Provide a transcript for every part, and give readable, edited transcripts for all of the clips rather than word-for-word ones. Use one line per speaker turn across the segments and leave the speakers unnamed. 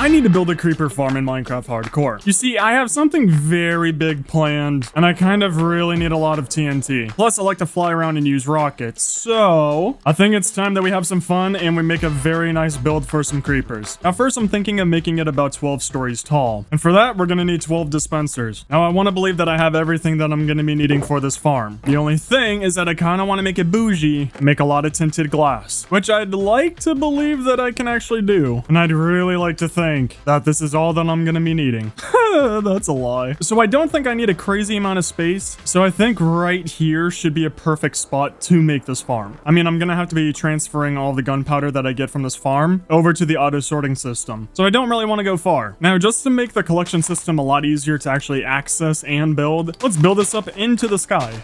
I need to build a creeper farm in Minecraft Hardcore. You see, I have something very big planned, and I kind of really need a lot of TNT. Plus, I like to fly around and use rockets. So, I think it's time that we have some fun and we make a very nice build for some creepers. Now, first, I'm thinking of making it about 12 stories tall. And for that, we're gonna need 12 dispensers. Now, I want to believe that I have everything that I'm gonna be needing for this farm. The only thing is that I kind of want to make it bougie and make a lot of tinted glass, which I'd like to believe that I can actually do. And I'd really like to think that this is all that I'm gonna be needing. That's a lie. So I don't think I need a crazy amount of space. So I think right here should be a perfect spot to make this farm. I mean, I'm gonna have to be transferring all the gunpowder that I get from this farm over to the auto sorting system. So I don't really want to go far. Now, just to make the collection system a lot easier to actually access and build, let's build this up into the sky.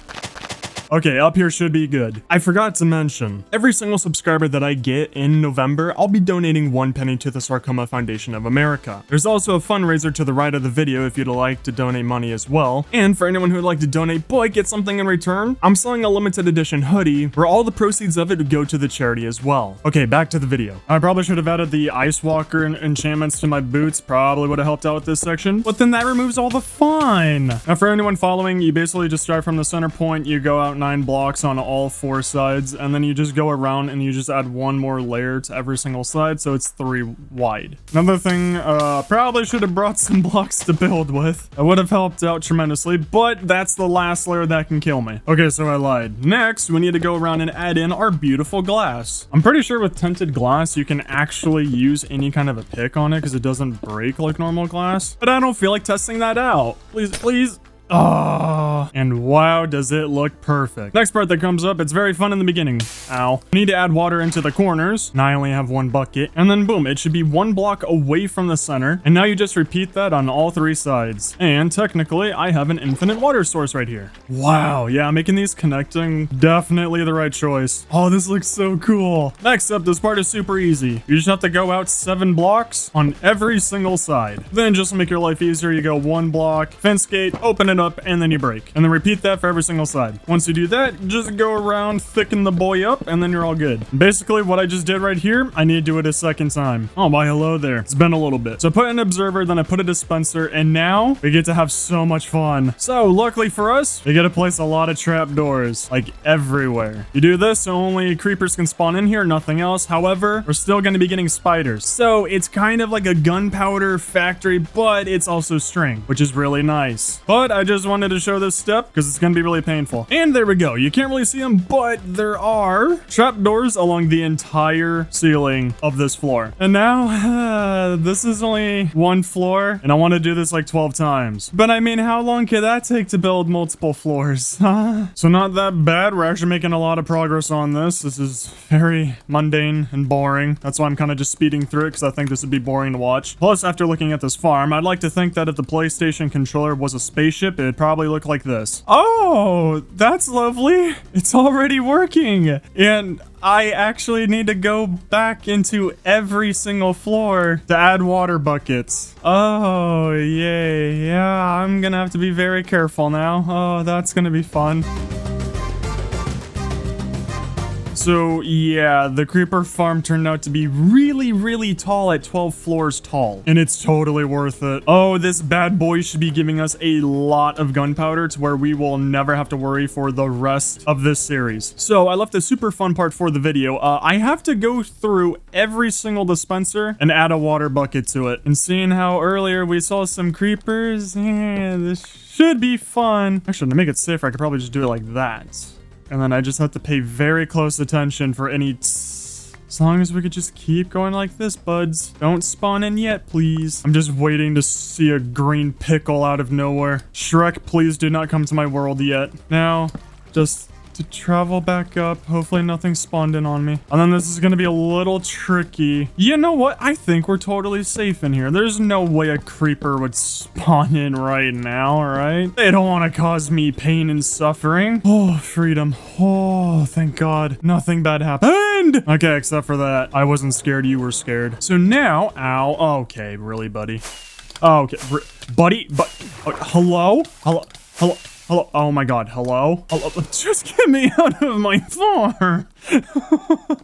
Okay, up here should be good. I forgot to mention, every single subscriber that I get in November, I'll be donating 1 penny to the Sarcoma Foundation of America. There's also a fundraiser to the right of the video if you'd like to donate money as well. And for anyone who would like to donate but get something in return, I'm selling a limited edition hoodie where all the proceeds of it would go to the charity as well. Okay, back to the video. I probably should have added the Ice Walker enchantments to my boots. Probably would have helped out with this section, but then that removes all the fun. Now, for anyone following, you basically just start from the center point, you go out 9 blocks on all 4 sides, and then you just go around and you just add 1 more layer to every single side, so it's 3 wide. Another thing, probably should have brought some blocks to build with. It would have helped out tremendously, but that's the last layer that can kill me. Okay, so I lied. Next, we need to go around and add in our beautiful glass. I'm pretty sure with tinted glass, you can actually use any kind of a pick on it because it doesn't break like normal glass, but I don't feel like testing that out. Please, please. Oh, and wow, does it look perfect. Next part that comes up, it's very fun in the beginning. Ow. I need to add water into the corners. Now I only have 1 bucket. And then boom, it should be 1 block away from the center. And now you just repeat that on all 3 sides. And technically, I have an infinite water source right here. Wow, yeah, making these connecting, definitely the right choice. Oh, this looks so cool. Next up, this part is super easy. You just have to go out 7 blocks on every single side. Then just to make your life easier, you go 1 block, fence gate, open it up, and then you break. And then repeat that for every single side. Once you do that, just go around, thicken the boy up, and then you're all good. Basically, what I just did right here, I need to do it a second time. Oh, why hello there. It's been a little bit. So I put an observer, then I put a dispenser, and now we get to have so much fun. So luckily for us, we get to place a lot of trapdoors, like everywhere. You do this, so only creepers can spawn in here, nothing else. However, we're still going to be getting spiders. So it's kind of like a gunpowder factory, but it's also string, which is really nice. But I just wanted to show this step because it's going to be really painful. And there we go. You can't really see them, but there are trapdoors along the entire ceiling of this floor. And now, this is only 1 floor, and I want to do this like 12 times. But I mean, how long could that take to build multiple floors? So not that bad. We're actually making a lot of progress on this. This is very mundane and boring. That's why I'm kind of just speeding through it because I think this would be boring to watch. Plus, after looking at this farm, I'd like to think that if the PlayStation controller was a spaceship, it'd probably look like this. Oh, that's lovely. It's already working. And I actually need to go back into every single floor to add water buckets. Oh, yay. Yeah, I'm gonna have to be very careful now. Oh, that's gonna be fun. So yeah, the creeper farm turned out to be really, really tall at 12 floors tall. And it's totally worth it. Oh, this bad boy should be giving us a lot of gunpowder to where we will never have to worry for the rest of this series. So I left a super fun part for the video. I have to go through every single dispenser and add a water bucket to it. And seeing how earlier we saw some creepers, yeah, this should be fun. Actually, to make it safer, I could probably just do it like that. And then I just have to pay very close attention for any as long as we could just keep going like this, buds. Don't spawn in yet, please. I'm just waiting to see a green pickle out of nowhere. Shrek, please do not come to my world yet. Now, just to travel back up. Hopefully nothing spawned in on me. And then this is going to be a little tricky. You know what? I think we're totally safe in here. There's no way a creeper would spawn in right now, all right? They don't want to cause me pain and suffering. Oh, freedom. Oh, thank God. Nothing bad happened. Okay, except for that. I wasn't scared. You were scared. So now, ow. Okay, really, buddy. Okay, buddy, hello? Hello? Hello? Oh my God, hello? Hello? Just get me out of my farm.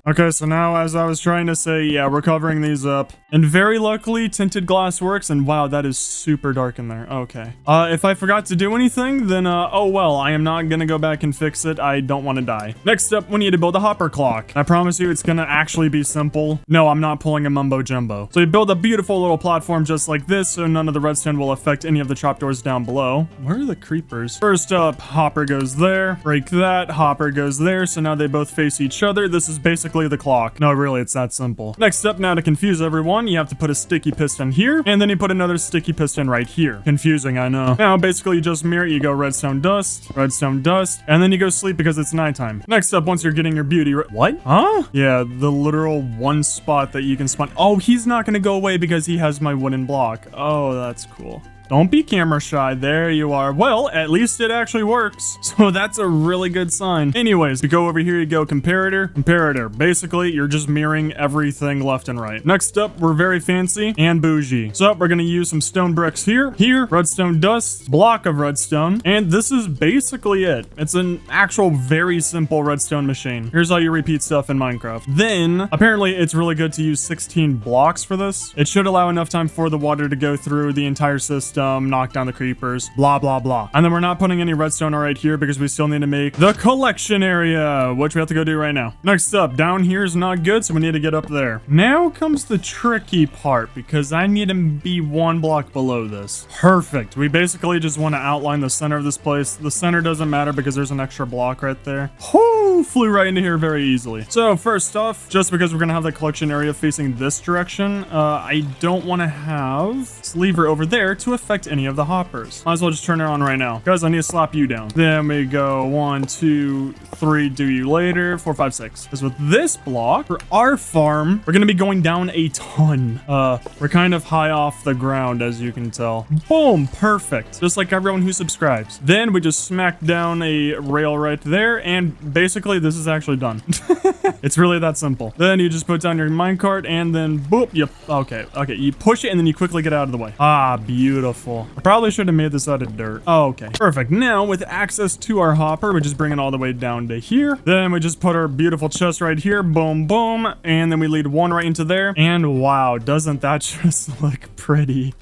Okay, so now as I was trying to say, yeah, we're covering these up. And very luckily, tinted glass works, and wow, that is super dark in there. Okay. If I forgot to do anything, then, oh well, I am not gonna go back and fix it. I don't want to die. Next up, we need to build a hopper clock. I promise you, it's gonna actually be simple. No, I'm not pulling a MumboJumbo. So you build a beautiful little platform just like this, so none of the redstone will affect any of the trapdoors down below. Where are the creepers? First up, hopper goes there. Break that. Hopper goes there, so now they both face each other. This is basically the clock. No, really, it's that simple. Next up, now to confuse everyone, you have to put a sticky piston here, and then you put another sticky piston right here. Confusing, I know. Now, basically, you just mirror it. You go redstone, dust, and then you go sleep because it's nighttime. Next up, once you're getting your beauty... What? Huh? Yeah, the literal one spot that you can spawn... Oh, he's not gonna go away because he has my wooden block. Oh, that's cool. Don't be camera shy. There you are. Well, at least it actually works. So that's a really good sign. Anyways, we go over here, you go comparator. Comparator. Basically, you're just mirroring everything left and right. Next up, we're very fancy and bougie. So we're going to use some stone bricks here, redstone dust, block of redstone. And this is basically it. It's an actual very simple redstone machine. Here's how you repeat stuff in Minecraft. Then, apparently, it's really good to use 16 blocks for this. It should allow enough time for the water to go through the entire system. Knock down the creepers, blah, blah, blah. And then we're not putting any redstone right here because we still need to make the collection area, which we have to go do right now. Next up, down here is not good, so we need to get up there. Now comes the tricky part because I need to be one block below this. Perfect. We basically just want to outline the center of this place. The center doesn't matter because there's an extra block right there. Whoo, flew right into here very easily. So first off, just because we're going to have the collection area facing this direction, I don't want to have this lever over there to affect any of the hoppers. Might as well just turn it on right now. Guys, I need to slap you down. Then we go 1, 2, 3, do you later, 4, 5, 6. Because with this block, for our farm, we're going to be going down a ton. We're kind of high off the ground, as you can tell. Boom, perfect. Just like everyone who subscribes. Then we just smack down a rail right there, and basically this is actually done. It's really that simple. Then you just put down your minecart, and then boop, okay, you push it, and then you quickly get out of the way. Ah, beautiful. I probably should have made this out of dirt. Oh, okay. Perfect. Now, with access to our hopper, we just bring it all the way down to here. Then we just put our beautiful chest right here. Boom, boom. And then we lead one right into there. And wow, doesn't that just look pretty?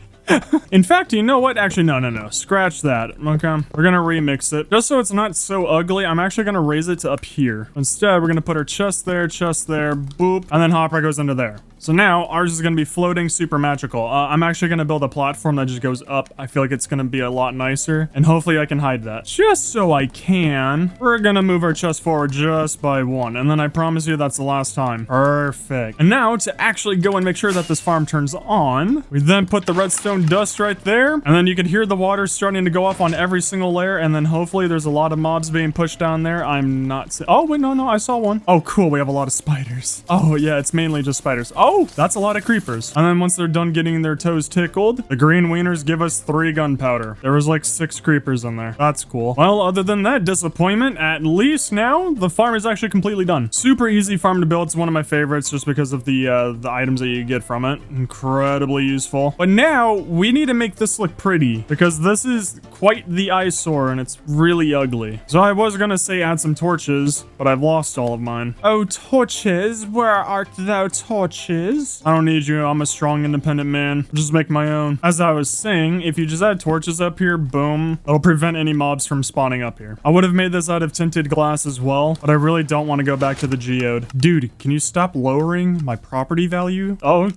In fact, you know what? Actually, no. Scratch that. Okay. We're going to remix it. Just so it's not so ugly, I'm actually going to raise it to up here. Instead, we're going to put our chest there, boop, and then hopper goes into there. So now ours is going to be floating super magical. I'm actually going to build a platform that just goes up. I feel like it's going to be a lot nicer, and hopefully I can hide that. Just so I can, we're going to move our chest forward just by 1, and then I promise you that's the last time. Perfect. And now to actually go and make sure that this farm turns on, we then put the redstone dust right there, and then you can hear the water starting to go off on every single layer, and then hopefully there's a lot of mobs being pushed down there. I'm not oh wait, no, I saw one. Oh cool, we have a lot of spiders. Oh yeah, it's mainly just spiders. Oh, that's a lot of creepers. And then once they're done getting their toes tickled, the green wieners give us 3 gunpowder. There was like 6 creepers in there. That's cool. Well, other than that disappointment, at least now the farm is actually completely done. Super easy farm to build. It's one of my favorites just because of the items that you get from it. Incredibly useful. But now we need to make this look pretty because this is quite the eyesore and it's really ugly. So I was gonna say add some torches, but I've lost all of mine. Oh, torches, where art thou, torches? I don't need you. I'm a strong, independent man. I'll just make my own. As I was saying, if you just add torches up here, boom, it'll prevent any mobs from spawning up here. I would have made this out of tinted glass as well, but I really don't want to go back to the geode. Dude, can you stop lowering my property value? Oh,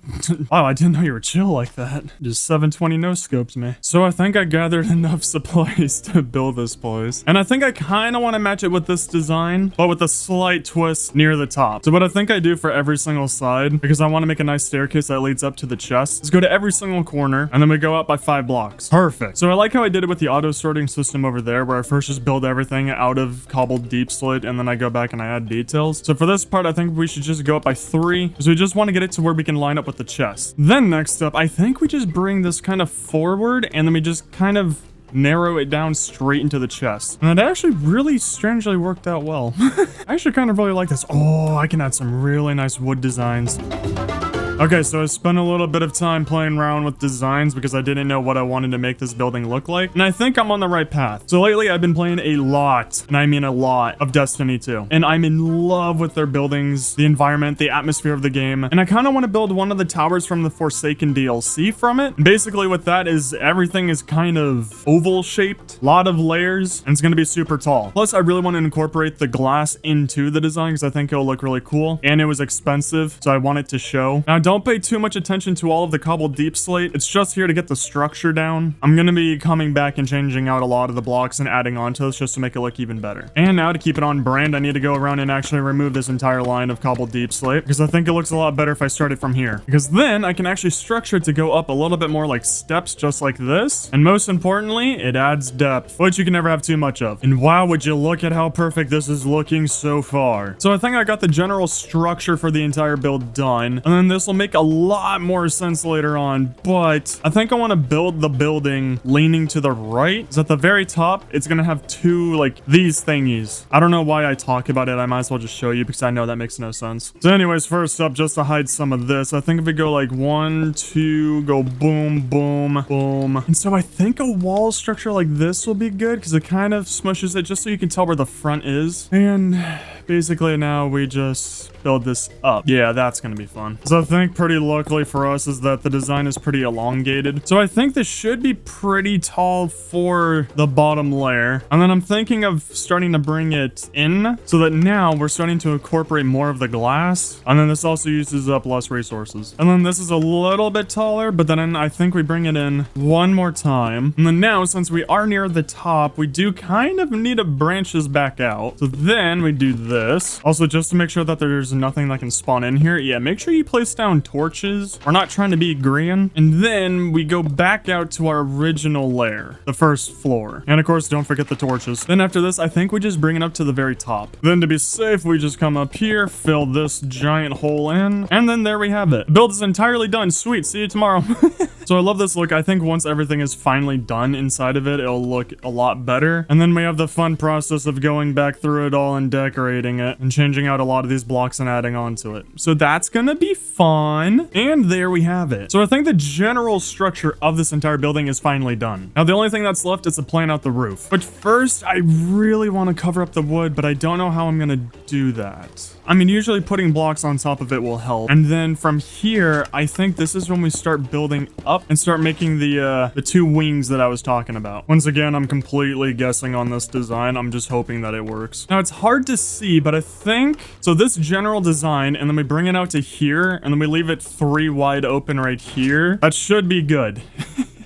wow, I didn't know you were chill like that. Just 720 no-scopes me. So I think I gathered enough supplies to build this place. And I think I kind of want to match it with this design, but with a slight twist near the top. So what I think I do for every single side, because I want to make a nice staircase that leads up to the chest, is go to every single corner, and then we go up by 5 blocks. Perfect. So I like how I did it with the auto sorting system over there, where I first just build everything out of cobbled deep slate, and then I go back and I add details. So for this part, I think we should just go up by 3, because we just want to get it to where we can line up with the chest. Then next up, I think we just bring this kind of forward, and then we just kind of narrow it down straight into the chest. And it actually really strangely worked out well. I actually kind of really like this. Oh, I can add some really nice wood designs. Okay, so I spent a little bit of time playing around with designs because I didn't know what I wanted to make this building look like. And I think I'm on the right path. So lately I've been playing a lot, and I mean a lot, of Destiny 2. And I'm in love with their buildings, the environment, the atmosphere of the game. And I kind of want to build one of the towers from the Forsaken DLC from it. And basically what that is, everything is kind of oval shaped, a lot of layers, and it's going to be super tall. Plus, I really want to incorporate the glass into the design because I think it'll look really cool. And it was expensive, so I want it to show. Now, don't pay too much attention to all of the cobbled deep slate. It's just here to get the structure down. I'm going to be coming back and changing out a lot of the blocks and adding on to this just to make it look even better. And now to keep it on brand, I need to go around and actually remove this entire line of cobbled deep slate because I think it looks a lot better if I start it from here. Because then I can actually structure it to go up a little bit more like steps just like this. And most importantly, it adds depth, which you can never have too much of. And wow, would you look at how perfect this is looking so far. So I think I got the general structure for the entire build done. And then this will make a lot more sense later on, but I think I want to build the building leaning to the right. Because at the very top, it's going to have two, like, these thingies. I don't know why I talk about it. I might as well just show you because I know that makes no sense. So anyways, first up, just to hide some of this, I think if we go like 1, 2, go boom, boom, boom. And so I think a wall structure like this will be good because it kind of smushes it just so you can tell where the front is. And basically now we just build this up. Yeah, that's gonna be fun. So I think pretty luckily for us is that the design is pretty elongated. So I think this should be pretty tall for the bottom layer. And then I'm thinking of starting to bring it in so that now we're starting to incorporate more of the glass. And then this also uses up less resources. And then this is a little bit taller, but then I think we bring it in one more time. And then now, since we are near the top, we do kind of need to branch this back out. So then we do this. Also, just to make sure that there's nothing that can spawn in here. Yeah, make sure you place down torches. We're not trying to be Grian. And then we go back out to our original lair, the first floor. And of course, don't forget the torches. Then after this, I think we just bring it up to the very top. Then to be safe, we just come up here, fill this giant hole in, and then there we have it. The build is entirely done. Sweet, see you tomorrow. So I love this look. I think once everything is finally done inside of it, it'll look a lot better. And then we have the fun process of going back through it all and decorating it and changing out a lot of these blocks and adding on to it. So that's gonna be fun. And there we have it. So I think the general structure of this entire building is finally done. Now the only thing that's left is to plan out the roof. But first, I really want to cover up the wood, but I don't know how I'm gonna do that. I mean, usually putting blocks on top of it will help. And then from here, I think this is when we start building up and start making the two wings that I was talking about. Once again, I'm completely guessing on this design. I'm just hoping that it works. Now, it's hard to see, but I think... So this general design, and then we bring it out to here, and then we leave it 3 wide open right here. That should be good.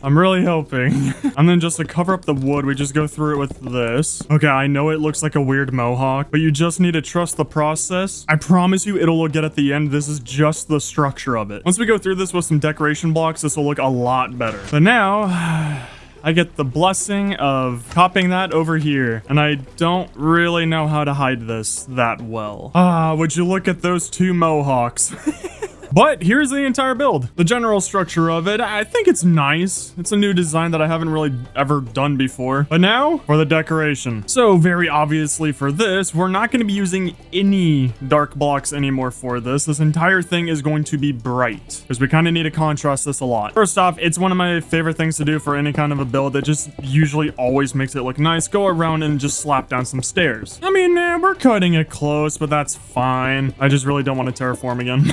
I'm really hoping. And then just to cover up the wood, we just go through it with this. Okay, I know it looks like a weird mohawk, but you just need to trust the process. I promise you it'll look good at the end. This is just the structure of it. Once we go through this with some decoration blocks, this will look a lot better. So now... I get the blessing of copying that over here, and I don't really know how to hide this that well. Would you look at those 2 mohawks? But here's the entire build. The general structure of it, I think it's nice. It's a new design that I haven't really ever done before. But now for the decoration. So very obviously for this, we're not going to be using any dark blocks anymore for this. This entire thing is going to be bright because we kind of need to contrast this a lot. First off, it's one of my favorite things to do for any kind of a build that just usually always makes it look nice. Go around and just slap down some stairs. I mean, we're cutting it close, but that's fine. I just really don't want to terraform again.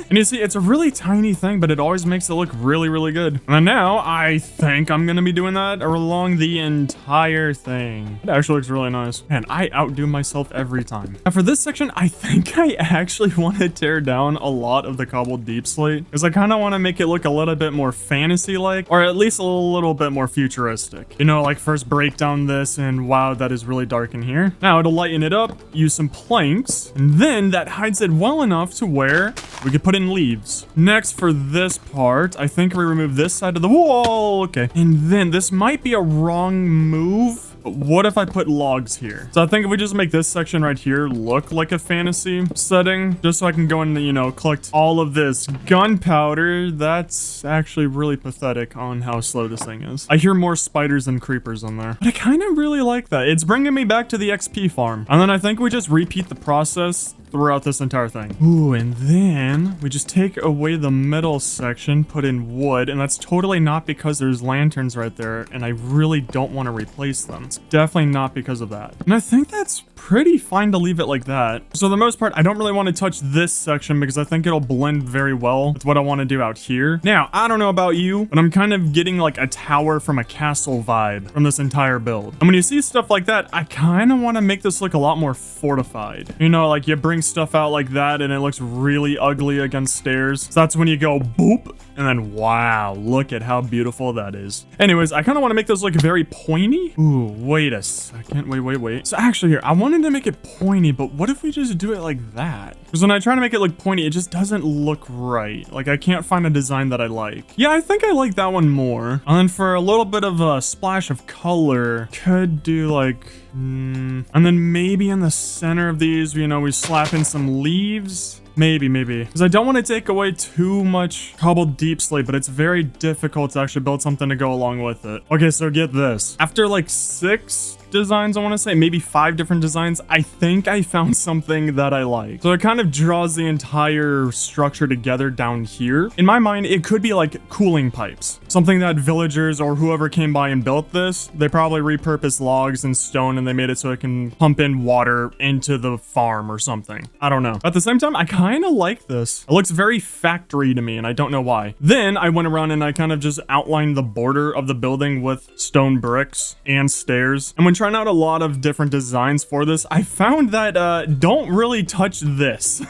And you see, it's a really tiny thing, but it always makes it look really, really good. And then now, I think I'm gonna be doing that along the entire thing. It actually looks really nice. Man, I outdo myself every time. Now for this section, I think I actually want to tear down a lot of the cobbled deep slate, because I kind of want to make it look a little bit more fantasy-like, or at least a little bit more futuristic. You know, like first break down this, and wow, that is really dark in here. Now, to lighten it up, use some planks, and then that hides it well enough to where we could put in leaves. Next, for this part, I think we remove this side of the wall. Okay. And then this might be a wrong move. But what if I put logs here? So I think if we just make this section right here look like a fantasy setting, just so I can go and, you know, collect all of this gunpowder, that's actually really pathetic on how slow this thing is. I hear more spiders and creepers on there, but I kind of really like that. It's bringing me back to the XP farm. And then I think we just repeat the process throughout this entire thing. Ooh, and then we just take away the middle section, put in wood, and that's totally not because there's lanterns right there, and I really don't want to replace them. It's definitely not because of that. And I think that's pretty fine to leave it like that. So the most part, I don't really want to touch this section because I think it'll blend very well with what I want to do out here. Now, I don't know about you, but I'm kind of getting like a tower from a castle vibe from this entire build. And when you see stuff like that, I kind of want to make this look a lot more fortified. You know, like you bring stuff out like that and it looks really ugly against stairs. So that's when you go boop and then wow, look at how beautiful that is. Anyways, I kind of want to make those look very pointy. Ooh, wait a second. Wait. So actually here, I wanted to make it pointy, but what if we just do it like that? Because when I try to make it look pointy, it just doesn't look right. Like I can't find a design that I like. Yeah, I think I like that one more. And then for a little bit of a splash of color, could do like, and then maybe in the center of these, you know, we slap in some leaves. Maybe. Because I don't want to take away too much cobbled deep slate, but it's very difficult to actually build something to go along with it. Okay, so get this. After like 6 designs, I want to say maybe 5 different designs, I think I found something that I like. So it kind of draws the entire structure together down here. In my mind, it could be like cooling pipes, something that villagers or whoever came by and built this, they probably repurposed logs and stone and they made it so it can pump in water into the farm or something. I don't know. At the same time, I kind of like this. It looks very factory to me and I don't know why. Then I went around and I kind of just outlined the border of the building with stone bricks and stairs. And when trying out a lot of different designs for this, I found that don't really touch this.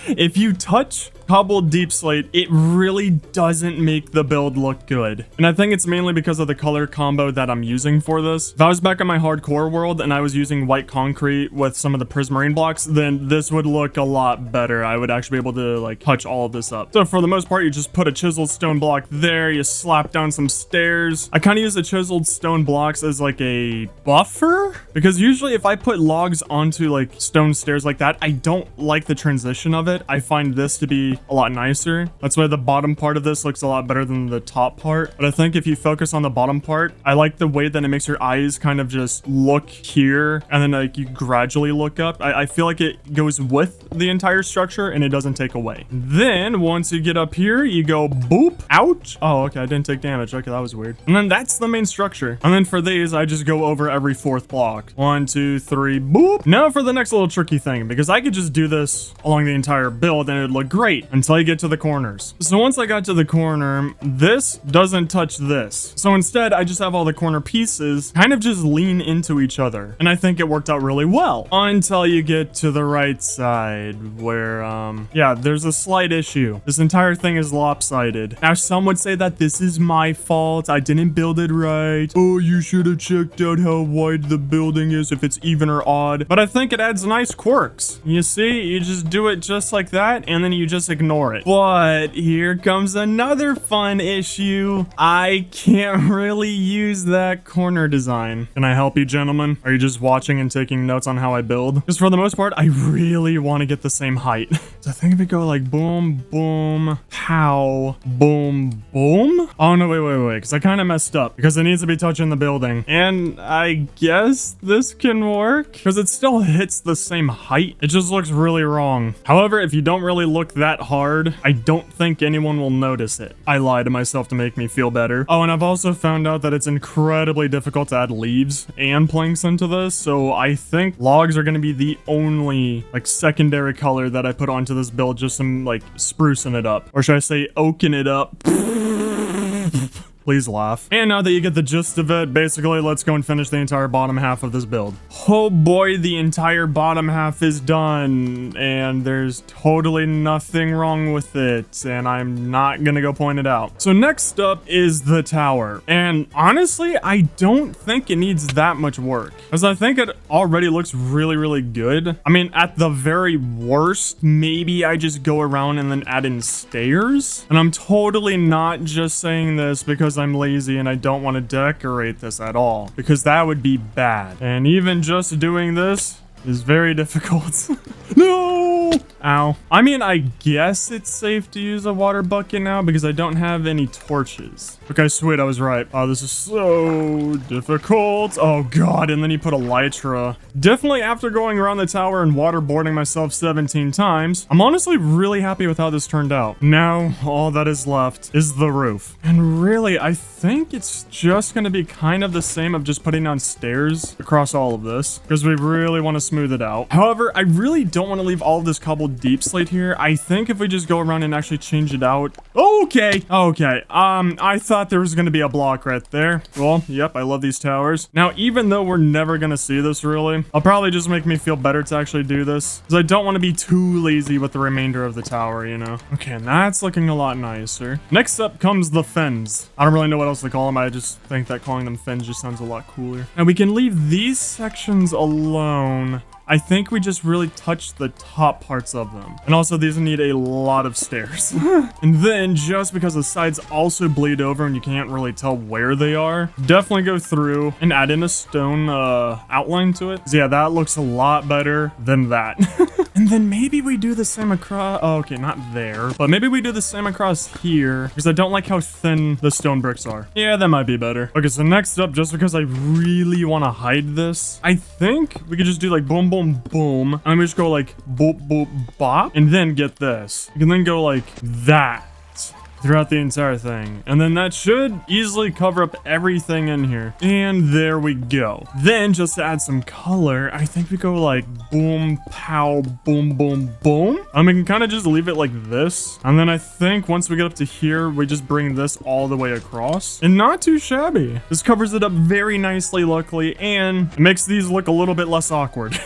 If you touch cobbled deep slate, it really doesn't make the build look good. And I think it's mainly because of the color combo that I'm using for this. If I was back in my hardcore world and I was using white concrete with some of the prismarine blocks, then this would look a lot better. I would actually be able to like touch all of this up. So for the most part, you just put a chiseled stone block there, you slap down some stairs. I kind of use the chiseled stone blocks as like a buffer, because usually if I put logs onto like stone stairs like that, I don't like the transition of it. I find this to be a lot nicer. That's why the bottom part of this looks a lot better than the top part. But I think if you focus on the bottom part, I like the way that it makes your eyes kind of just look here and then like you gradually look up. I feel like it goes with the entire structure and it doesn't take away. Then once you get up here, you go boop, ouch. Oh, okay, I didn't take damage. Okay, that was weird. And then that's the main structure. And then for these, I just go over every 4th block. 1, 2, 3, boop. Now for the next little tricky thing, because I could just do this along the entire build and it'd look great until you get to the corners. So once I got to the corner, this doesn't touch this. So instead, I just have all the corner pieces kind of just lean into each other. And I think it worked out really well until you get to the right side where, yeah, there's a slight issue. This entire thing is lopsided. Now, some would say that this is my fault. I didn't build it right. Oh, you should have checked out how wide the building is, if it's even or odd. But I think it adds nice quirks. You see, you just do it just like that, and then you just ignore it. But here comes another fun issue. I can't really use that corner design. Can I help you, gentlemen? Are you just watching and taking notes on how I build? Because for the most part, I really want to get the same height. So I think if we go like boom, boom, pow, boom, boom. Oh no, wait, because I kind of messed up because it needs to be touching the building. And I guess this can work because it still hits the same height. It just looks really wrong. However, if you don't really look that hard, I don't think anyone will notice it. I lie to myself to make me feel better. Oh, and I've also found out that it's incredibly difficult to add leaves and planks into this. So I think logs are going to be the only like secondary color that I put onto this build, just some like sprucing it up. Or should I say oaking it up? Please laugh. And now that you get the gist of it, basically, let's go and finish the entire bottom half of this build. Oh boy, the entire bottom half is done, and there's totally nothing wrong with it, and I'm not gonna go point it out. So next up is the tower, and honestly, I don't think it needs that much work, because I think it already looks really good. I mean, at the very worst, maybe I just go around and then add in stairs, and I'm totally not just saying this because I'm lazy and I don't want to decorate this at all, because that would be bad. And even just doing this is very difficult. No! Ow. I mean, I guess it's safe to use a water bucket now because I don't have any torches. Okay, sweet, I was right. Oh, this is so difficult. Oh god, and then you put elytra. Definitely after going around the tower and waterboarding myself 17 times, I'm honestly really happy with how this turned out. Now, all that is left is the roof. And really, I think it's just gonna be kind of the same of just putting down stairs across all of this because we really want to smooth it out. However, I really don't want to leave all of this cobbled deep slate here. I think if we just go around and actually change it out. Okay. I thought there was going to be a block right there. Well, yep, I love these towers. Now, even though we're never going to see this really, I'll probably just make me feel better to actually do this because I don't want to be too lazy with the remainder of the tower, you know? Okay, and that's looking a lot nicer. Next up comes the fins. I don't really know what else to call them. I just think that calling them fins just sounds a lot cooler. And we can leave these sections alone. I think we just really touched the top parts of them. And also these need a lot of stairs. And then just because the sides also bleed over and you can't really tell where they are, definitely go through and add in a stone outline to it. So yeah, that looks a lot better than that. And then maybe we do the same across, oh, okay, not there, but maybe we do the same across here because I don't like how thin the stone bricks are. Yeah, that might be better. Okay, so next up, just because I really want to hide this, I think we could just do like boom, boom, boom. And we just go like boop, boop, bop. And then get this. You can then go like that throughout the entire thing. And then that should easily cover up everything in here. And there we go. Then just to add some color, I think we go like boom, pow, boom, boom, boom. And we can kind of just leave it like this. And then I think once we get up to here, we just bring this all the way across. And not too shabby. This covers it up very nicely, luckily, and it makes these look a little bit less awkward.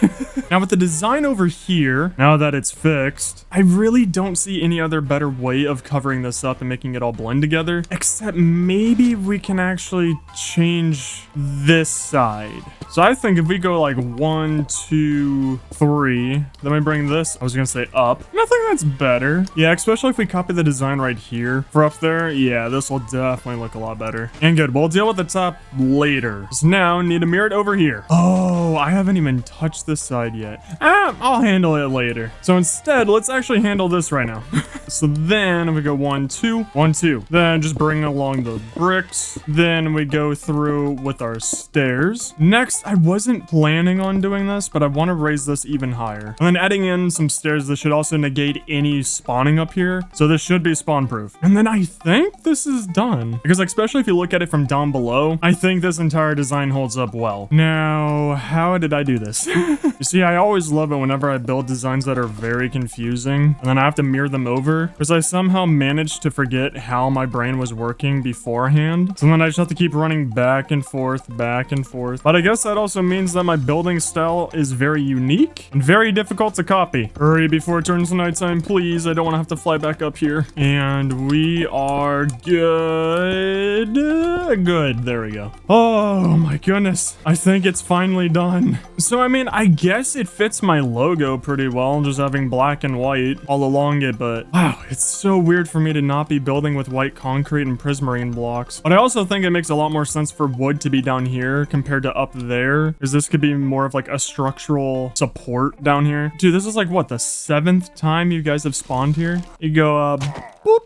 Now with the design over here, now that it's fixed, I really don't see any other better way of covering this up and making it all blend together, except maybe we can actually change this side. So I think if we go like 1, 2, 3, then we bring this, I was gonna say up, and I think that's better. Yeah, especially if we copy the design right here for up there. Yeah, this will definitely look a lot better. And good, we'll deal with the top later. So now need to mirror it over here. Oh, I haven't even touched this side yet. I'll handle it later. So instead, let's actually handle this right now. So then we go 1, 2, 1, 2. Then just bring along the bricks. Then we go through with our stairs. Next, I wasn't planning on doing this, but I want to raise this even higher. And then adding in some stairs that should also negate any spawning up here. So this should be spawn proof. And then I think this is done. Because especially if you look at it from down below, I think this entire design holds up well. Now, how did I do this? You see, I always love it whenever I build designs that are very confusing. And then I have to mirror them over. Because I somehow managed to forget how my brain was working beforehand. So then I just have to keep running back and forth, back and forth. But I guess that also means that my building style is very unique and very difficult to copy. Hurry before it turns nighttime, please. I don't want to have to fly back up here. And we are good. Good. There we go. Oh my goodness. I think it's finally done. So, I mean, I guess it fits my logo pretty well, just having black and white all along it, but wow, it's so weird for me to not be building with white concrete and prismarine blocks. But I also think it makes a lot more sense for wood to be down here compared to up there, because this could be more of like a structural support down here. Dude, this is like, what, the 7th time you guys have spawned here? You go, boop.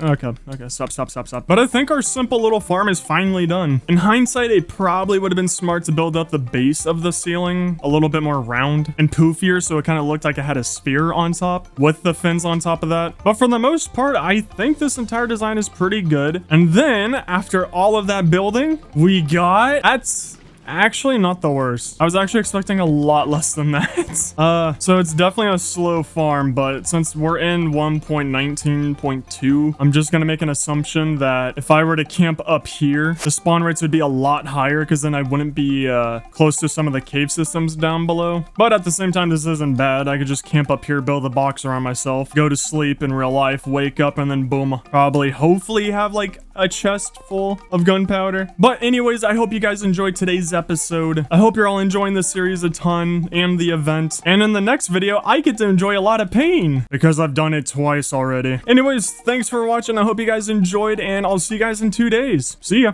Okay, stop. But I think our simple little farm is finally done. In hindsight, it probably would have been smart to build up the base of the ceiling a little bit more round and poofier, so it kind of looked like it had a sphere on top with the fins on top of that. But for the most part, I think this entire design is pretty good. And then, after all of that building, we got... That's actually not the worst. I was actually expecting a lot less than that. So it's definitely a slow farm, but since we're in 1.19.2, I'm just gonna make an assumption that if I were to camp up here, the spawn rates would be a lot higher, because then I wouldn't be close to some of the cave systems down below. But at the same time, this isn't bad. I could just camp up here, build a box around myself, go to sleep in real life, wake up, and then boom, probably hopefully have like a chest full of gunpowder. But anyways, I hope you guys enjoyed today's episode. I hope you're all enjoying this series a ton and the event. And in the next video, I get to enjoy a lot of pain because I've done it twice already. Anyways, thanks for watching. I hope you guys enjoyed, and I'll see you guys in 2 days. See ya.